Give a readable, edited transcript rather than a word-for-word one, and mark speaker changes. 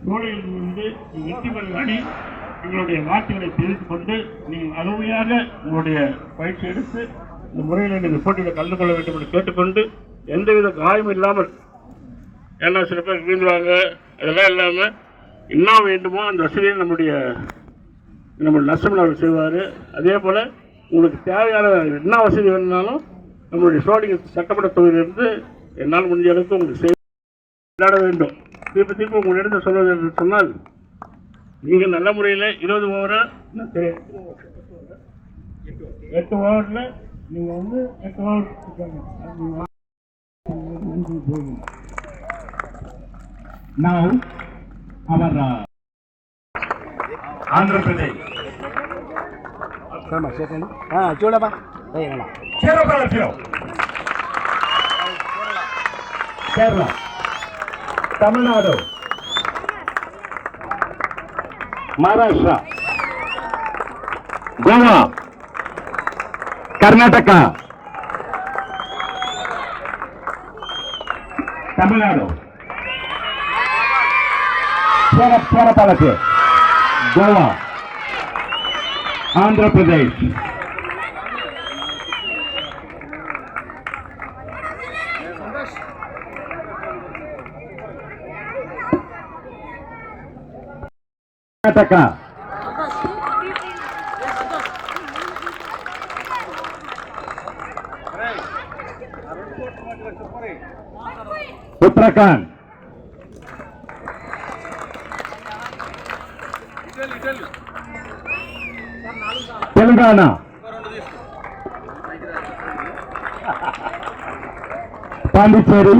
Speaker 1: சோழையிலிருந்து வெற்றி பெறும் எங்களுடைய வாழ்த்துக்களை தெரிவித்துக் கொண்டு நீங்கள் அருமையாக உங்களுடைய பயிற்சி எடுத்து இந்த முறையில் நீங்கள் போட்டியில் கலந்து கொள்ள வேண்டும் என்று கேட்டுக்கொண்டு எந்தவித காயமும் இல்லாமல், ஏன்னா சில பேர் வீழ்ந்துவாங்க, அதெல்லாம் இல்லாமல் என்ன வேண்டுமோ அந்த வசதியை நம்ம நரசிம்மன் அவர் செய்வார். அதே போல் உங்களுக்கு தேவையான என்ன வசதி வேணும்னாலும் நம்மளுடைய சோழ சட்டமன்ற தொகுதியிலிருந்து என்னால் முடிஞ்ச அளவுக்கு உங்களுக்கு விளையாட வேண்டும். திருப்பி திருப்பி உங்களிடம் சொல்வது என்று சொன்னால், நீங்கள் நல்ல முறையில் 20 ஓவராக 8 ஓவரில் நீங்கள் 8 over
Speaker 2: Now, our Andhra Pradesh.
Speaker 3: Sama, second. Chola ba?
Speaker 2: Kerala, Tamil Nadu, Maharashtra, Goa, Karnataka, Tamil Nadu, Palate, Goa, Andhra Pradesh, Karnataka, Uttarakhand, Telangana, Pondicherry,